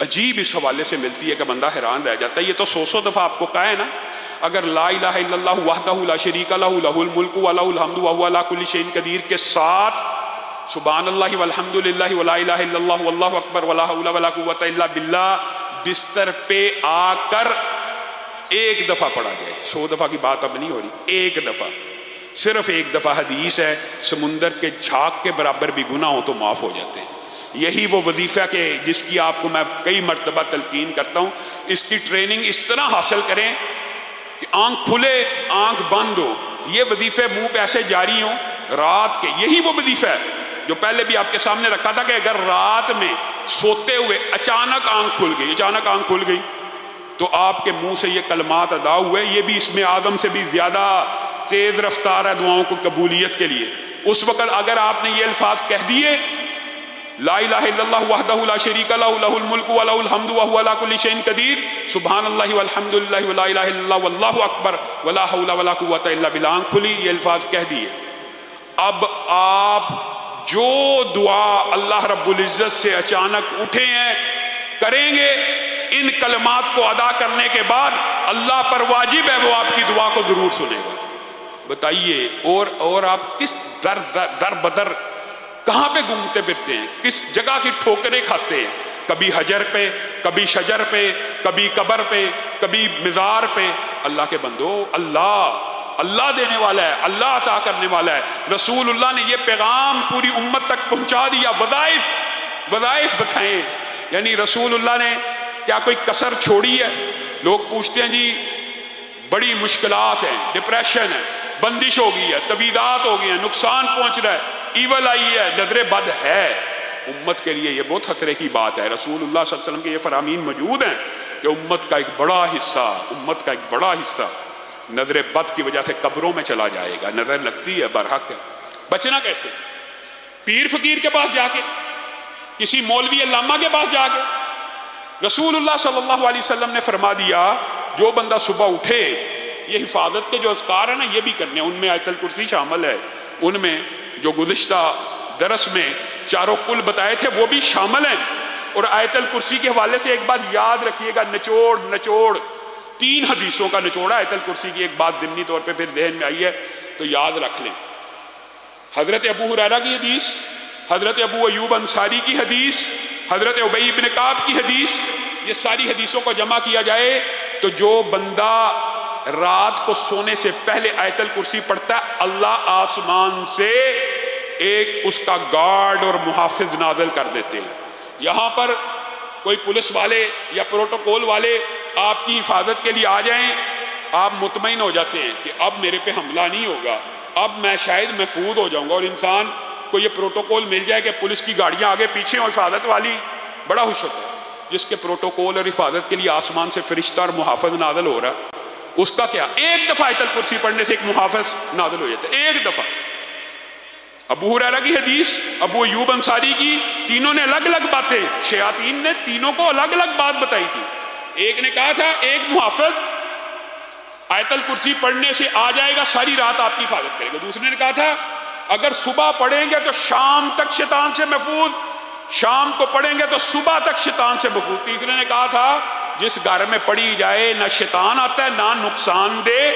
عجیب اس حوالے سے ملتی ہے کہ بندہ حیران رہ جاتا ہے۔ یہ تو 100 دفعہ آپ کو کہا ہے نا، اگر لا الہ الا اللہ وحدہ لا شریک لہ لہ الملک و لہ الحمد وہو علی کل شیء قدیر کے ساتھ سبحان اللہ والحمد للہ ولا الہ الا اللہ واللہ اکبر ولا حول ولا قوۃ الا باللہ بستر پہ آ کر 1 دفعہ پڑھا جائے، 100 دفعہ کی بات اب نہیں ہو رہی، 1 دفعہ، صرف 1 دفعہ، حدیث ہے سمندر کے جھاگ کے برابر بھی گناہ ہو تو معاف ہو جاتے ہیں۔ یہی وہ وظیفہ کہ جس کی آپ کو میں کئی مرتبہ تلقین کرتا ہوں، اس کی ٹریننگ اس طرح حاصل کریں کہ آنکھ کھلے آنکھ بند ہو، یہ وظیفے منہ پہ ایسے جاری ہوں رات کے۔ یہی وہ وظیفہ ہے جو پہلے بھی آپ کے سامنے رکھا تھا کہ اگر رات میں سوتے ہوئے اچانک آنکھ کھل گئی تو آپ کے منہ سے یہ کلمات ادا ہوئے، یہ بھی اسم اعظم سے بھی زیادہ تیز رفتار ہے دعاؤں کو قبولیت کے لیے۔ اس وقت اگر آپ نے یہ الفاظ کہہ دیے لا الہ الا اللہ وحدہ لا شریک لہ لہ الملک و لہ الحمد وہو علی کل شیء قدیر، سبحان اللہ والحمد للہ ولا الہ الا اللہ واللہ اکبر ولا حول ولا قوۃ الا باللہ، آنکھ کھلی یہ الفاظ کہہ دیے۔ اب آپ جو دعا اللہ رب العزت سے اچانک اٹھے ہیں کریں گے، ان کلمات کو ادا کرنے کے بعد اللہ پر واجب ہے وہ آپ کی دعا کو ضرور سنے گا۔ بتائیے اور آپ کس در بدر کہاں پہ گھومتے پھرتے ہیں، کس جگہ کی ٹھوکریں کھاتے ہیں، کبھی حجر پہ، کبھی شجر پہ، کبھی قبر پہ، کبھی مزار پہ۔ اللہ کے بندو، اللہ دینے والا ہے، اللہ عطا کرنے والا ہے۔ رسول اللہ نے یہ پیغام پوری امت تک پہنچا دیا، وظائف بتائیں، یعنی رسول اللہ نے کیا کوئی کسر چھوڑی ہے؟ لوگ پوچھتے ہیں جی بڑی مشکلات ہیں، ڈپریشن ہے، بندش ہو گئی ہے، تویدات ہو گئی ہیں، نقصان پہنچ رہا ہے، ایول آئی ہے، نظر بد ہے۔ امت کے لیے یہ بہت خطرے کی بات ہے۔ رسول اللہ صلی اللہ علیہ وسلم کے یہ فرامین موجود ہیں کہ امت کا ایک بڑا حصہ نظر بد کی وجہ سے قبروں میں چلا جائے گا۔ نظر لگتی ہے، برحق ہے، بچنا کیسے؟ پیر فقیر کے پاس جا کے، کسی مولوی علامہ کے پاس جا کے؟ رسول اللہ صلی اللہ علیہ وسلم نے فرما دیا جو بندہ صبح اٹھے یہ حفاظت کے جو اذکار ہیں نا یہ بھی کرنے ہیں، ان میں آیت الکرسی شامل ہے، ان میں جو گزشتہ درس میں چاروں کل بتائے تھے وہ بھی شامل ہیں۔ اور آیت الکرسی کے حوالے سے ایک بات یاد رکھیے گا، نچوڑ 3 حدیثوں کا نچوڑا آیت الکرسی کی، ایک بات ضمنی طور پہ پھر ذہن میں آئی ہے تو یاد رکھ لیں۔ حضرت ابو ہریرہ کی حدیث، حضرت ابو ایوب انصاری کی حدیث، حضرت ابی بن کعب کی حدیث، یہ ساری حدیثوں کو جمع کیا جائے تو جو بندہ رات کو سونے سے پہلے آیت الکرسی پڑھتا ہے، اللہ آسمان سے ایک اس کا گارڈ اور محافظ نازل کر دیتے ہیں۔ یہاں پر کوئی پولیس والے یا پروٹوکول والے آپ کی حفاظت کے لیے آ جائیں، آپ مطمئن ہو جاتے ہیں کہ اب میرے پہ حملہ نہیں ہوگا، اب میں شاید محفوظ ہو جاؤں گا۔ اور انسان کو یہ پروٹوکول مل جائے کہ پولیس کی گاڑیاں آگے پیچھے ہوں حفاظت والی، بڑا خوش ہوتا ہے۔ جس کے پروٹوکول اور حفاظت کے لیے آسمان سے فرشتہ اور محافظ نازل ہو رہا، اس کا کیا؟ 1 دفعہ آیت الکرسی پڑھنے سے ایک محافظ نازل ہو جاتا ہے، 1 دفعہ۔ ابو ہریرہ کی حدیث، ابو ایوب انصاری کی، تینوں نے الگ الگ باتیں، شیاطین نے تینوں کو الگ الگ بات بتائی تھی۔ ایک نے کہا تھا ایک محافظ آیت الکرسی پڑھنے سے آ جائے گا، ساری رات آپ کی حفاظت کرے گا۔ دوسرے نے کہا تھا اگر صبح پڑھیں گے تو شام تک شیطان سے محفوظ، شام کو پڑھیں گے تو صبح تک شیطان سے محفوظ۔ تیسرے نے کہا تھا جس گھر میں پڑھی جائے نہ شیطان آتا ہے نہ نقصان دہ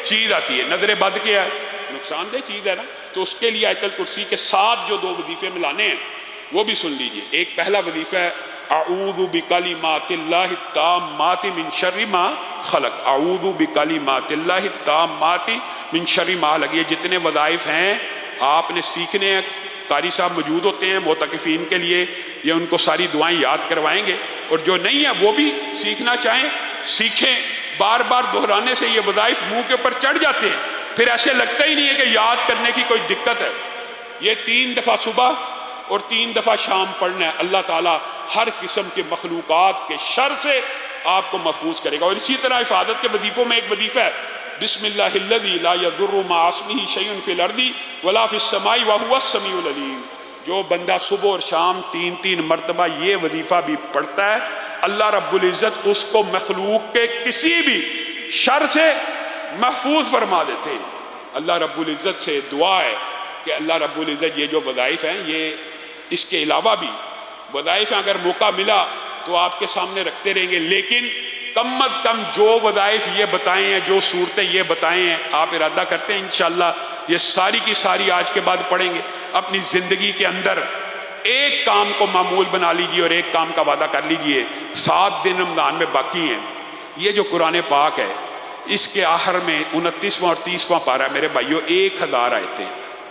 چیز آتی ہے۔ نظر بد کیا ہے؟ نقصان دہ چیز ہے نا، تو اس کے لیے آیت الکرسی کے ساتھ جو 2 وظیفے ملانے ہیں وہ بھی سن لیجئے۔ ایک پہلا وظیفہ ہے اعوذ بکلمات اللہ التامات من شر ما خلق، اعوذ بکلمات اللہ التامات من شر ما خلق. یہ جتنے وظائف ہیں آپ نے سیکھنے ہیں. قاری صاحب موجود ہوتے ہیں معتکفین کے لیے، یہ ان کو ساری دعائیں یاد کروائیں گے، اور جو نہیں ہے وہ بھی سیکھنا چاہیں سیکھیں. بار بار دہرانے سے یہ وظائف منہ کے اوپر چڑھ جاتے ہیں، پھر ایسے لگتا ہی نہیں ہے کہ یاد کرنے کی کوئی دقت ہے. یہ 3 دفعہ صبح اور 3 دفعہ شام پڑھنا ہے. اللہ تعالیٰ ہر قسم کے مخلوقات کے شر سے آپ کو محفوظ کرے گا. اور اسی طرح حفاظت کے وظیفوں میں ایک وظیفہ ہے بسم اللہ الذی لا یضر مع اسمہ شیء فی الارض ولا فی السماء وہو السمیع العلیم. جو بندہ صبح اور شام 3 مرتبہ یہ وظیفہ بھی پڑھتا ہے، اللہ رب العزت اس کو مخلوق کے کسی بھی شر سے محفوظ فرما دیتے ہیں. اللہ رب العزت سے دعا ہے کہ اللہ رب العزت یہ جو وظائف ہیں، یہ اس کے علاوہ بھی وظائف ہیں، اگر موقع ملا تو آپ کے سامنے رکھتے رہیں گے، لیکن کم از کم جو وظائف یہ بتائے ہیں، جو صورتیں یہ بتائے ہیں، آپ ارادہ کرتے ہیں انشاءاللہ یہ ساری کی ساری آج کے بعد پڑھیں گے. اپنی زندگی کے اندر ایک کام کو معمول بنا لیجئے اور ایک کام کا وعدہ کر لیجئے. 7 دن رمضان میں باقی ہیں. یہ جو قرآن پاک ہے اس کے آخر میں 29واں اور 30واں پارہ ہے میرے بھائیو، 1000 آیتیں.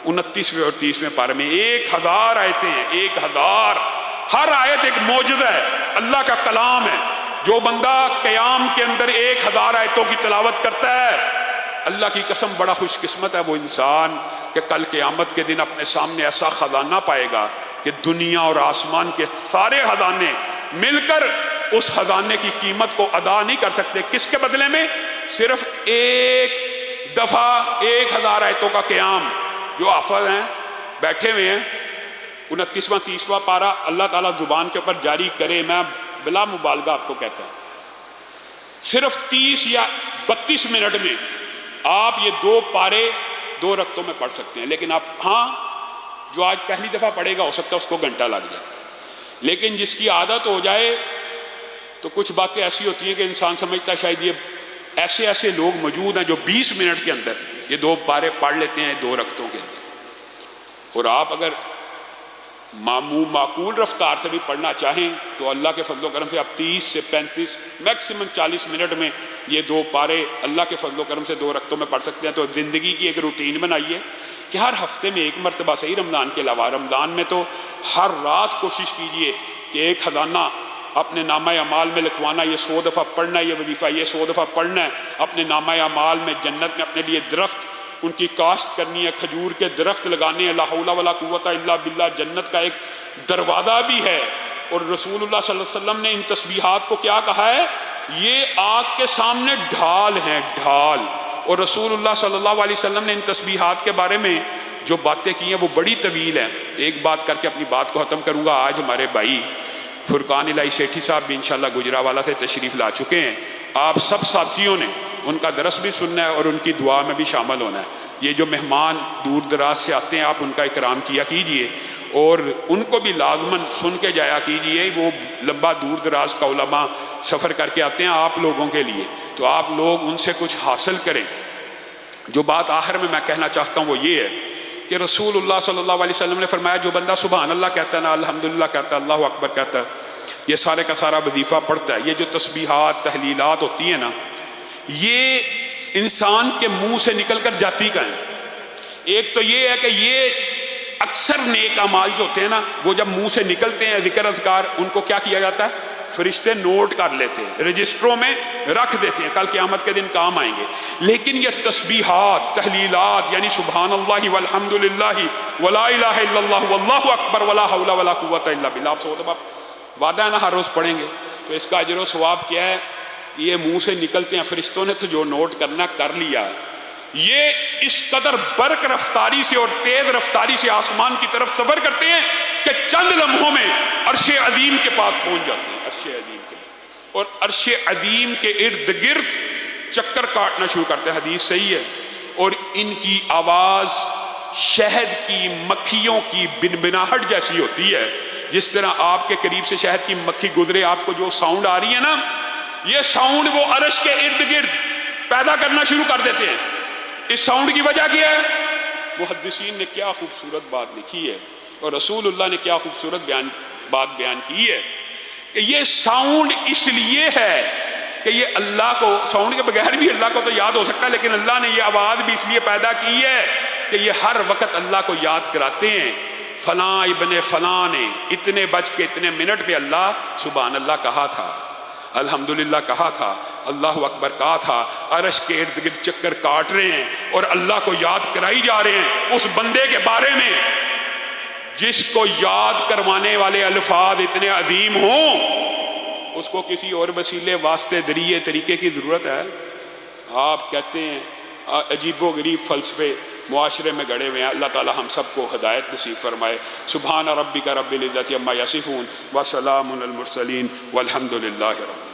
29ویں اور 30ویں پارے میں 1000 آیتیں ہیں. 1000. ہر آیت ایک معجزہ ہے، اللہ کا کلام ہے. جو بندہ قیام کے اندر 1000 آیتوں کی تلاوت کرتا ہے، اللہ کی قسم بڑا خوش قسمت ہے وہ انسان کہ کل قیامت کے دن اپنے سامنے ایسا خزانہ پائے گا کہ دنیا اور آسمان کے سارے خزانے مل کر اس خزانے کی قیمت کو ادا نہیں کر سکتے. کس کے بدلے میں؟ صرف ایک دفعہ 1000 آیتوں کا قیام. جو حافظ ہیں بیٹھے ہوئے ہیں، 29واں 30واں پارہ اللہ تعالیٰ زبان کے اوپر جاری کرے، میں بلا مبالغہ آپ کو کہتا ہوں صرف 30 یا 32 منٹ میں آپ یہ 2 پارے 2 رکعتوں میں پڑھ سکتے ہیں. لیکن آپ جو آج پہلی دفعہ پڑھے گا ہو سکتا ہے اس کو گھنٹہ لگ جائے، لیکن جس کی عادت ہو جائے تو کچھ باتیں ایسی ہوتی ہیں کہ انسان سمجھتا ہے شاید یہ ایسے لوگ موجود ہیں جو 20 منٹ کے اندر یہ 2 پارے پڑھ لیتے ہیں 2 رکعتوں کے اندر. اور آپ اگر معقول رفتار سے بھی پڑھنا چاہیں تو اللہ کے فضل و کرم سے آپ 30 سے 35 میکسیمم 40 منٹ میں یہ 2 پارے اللہ کے فضل و کرم سے 2 رکعتوں میں پڑھ سکتے ہیں. تو زندگی کی ایک روٹین بنائیے کہ ہر ہفتے میں 1 مرتبہ صحیح، رمضان کے علاوہ رمضان میں تو ہر رات کوشش کیجئے کہ ایک خزانہ اپنے نامہ اعمال میں لکھوانا. یہ 100 دفعہ پڑھنا ہے یہ وظیفہ، یہ 100 دفعہ پڑھنا ہے. اپنے نامہ اعمال میں جنت میں اپنے لیے درخت ان کی کاشت کرنی ہے، کھجور کے درخت لگانے ہیں. لا حول ولا قوت الا باللہ. جنت کا ایک دروازہ بھی ہے. اور رسول اللہ صلی اللہ علیہ وسلم نے ان تسبیحات کو کیا کہا ہے؟ یہ آگ کے سامنے ڈھال ہیں، ڈھال. اور رسول اللہ صلی اللہ علیہ وسلم نے ان تسبیحات کے بارے میں جو باتیں کی ہیں وہ بڑی طویل ہیں. ایک بات کر کے اپنی بات کو ختم کروں گا. آج ہمارے بھائی فرقان الہی سیٹھی صاحب بھی انشاءاللہ گجرانوالہ سے تشریف لا چکے ہیں. آپ سب ساتھیوں نے ان کا درس بھی سننا ہے اور ان کی دعا میں بھی شامل ہونا ہے. یہ جو مہمان دور دراز سے آتے ہیں آپ ان کا اکرام کیا کیجئے اور ان کو بھی لازماً سن کے جایا کیجئے. وہ لمبا دور دراز کا علماء سفر کر کے آتے ہیں آپ لوگوں کے لیے، تو آپ لوگ ان سے کچھ حاصل کریں. جو بات آخر میں کہنا چاہتا ہوں وہ یہ ہے کہ رسول اللہ صلی اللہ علیہ وسلم نے فرمایا جو بندہ سبحان اللہ کہتا ہے نا، الحمدللہ کہتا ہے، اللہ اکبر کہتا ہے، یہ سارے کا سارا وظیفہ پڑھتا ہے. یہ جو تسبیحات تحلیلات ہوتی ہیں نا، یہ انسان کے منہ سے نکل کر جاتی کہیں. ایک تو یہ ہے کہ یہ اکثر نیک اعمال جو ہوتے ہیں نا، وہ جب منہ سے نکلتے ہیں ذکر اذکار، ان کو کیا کیا جاتا ہے؟ فرشتے نوٹ کر لیتے ہیں، رجسٹروں میں رکھ دیتے ہیں، کل قیامت کے دن کام آئیں گے. لیکن یہ تسبیحات تحلیلات یعنی سبحان اللہ والحمد للہ ولا الہ الا اللہ واللہ اکبر ولا حول ولا قوت الا باللہ، آپ 100 دفعہ وعدہ ہے نا ہر روز پڑھیں گے تو اس کا اجر و ثواب کیا ہے؟ یہ منہ سے نکلتے ہیں، فرشتوں نے تو جو نوٹ کرنا کر لیا. یہ اس قدر برق رفتاری سے اور تیز رفتاری سے آسمان کی طرف سفر کرتے ہیں کہ چند لمحوں میں عرش عظیم کے پاس پہنچ جاتے ہیں. عرش عظیم کے پاس، اور عرش عظیم کے ارد گرد چکر کاٹنا شروع کرتے ہیں. حدیث صحیح ہے. اور ان کی آواز شہد کی مکھیوں کی بنبناہٹ جیسی ہوتی ہے. جس طرح آپ کے قریب سے شہد کی مکھی گزرے، آپ کو جو ساؤنڈ آ رہی ہے نا، یہ ساؤنڈ وہ عرش کے ارد گرد پیدا کرنا شروع کر دیتے ہیں. اس ساؤنڈ کی وجہ کیا ہے؟ محدثین نے کیا خوبصورت بات لکھی ہے اور رسول اللہ نے کیا خوبصورت بات بیان کی ہے کہ یہ ساؤنڈ اس لیے ہے کہ کہ یہ اللہ کو ساؤنڈ کے بغیر بھی اللہ کو تو یاد ہو سکتا ہے، لیکن اللہ نے یہ آواز بھی اس لیے پیدا کی ہے کہ یہ ہر وقت اللہ کو یاد کراتے ہیں۔ فلاں ابن فلاں نے اتنے بج کے اتنے منٹ پہ اللہ سبحان اللہ کہا تھا، الحمدللہ کہا تھا، اللہ اکبر کہا تھا، عرش کے ارد گرد چکر کاٹ رہے ہیں اور اللہ کو یاد کرائی جا رہے ہیں اس بندے کے بارے میں جس کو یاد کروانے والے الفاظ اتنے عظیم ہوں۔ اس کو کسی اور وسیلے واسطے ذریعے طریقے کی ضرورت ہے؟ آپ کہتے ہیں عجیب و غریب فلسفے معاشرے میں گڑے ہوئے ہیں۔ اللہ تعالی ہم سب کو ہدایت نصیب فرمائے۔ سبحان ربک رب العزت عما یصفون وسلام علی المرسلین والحمد للہ رب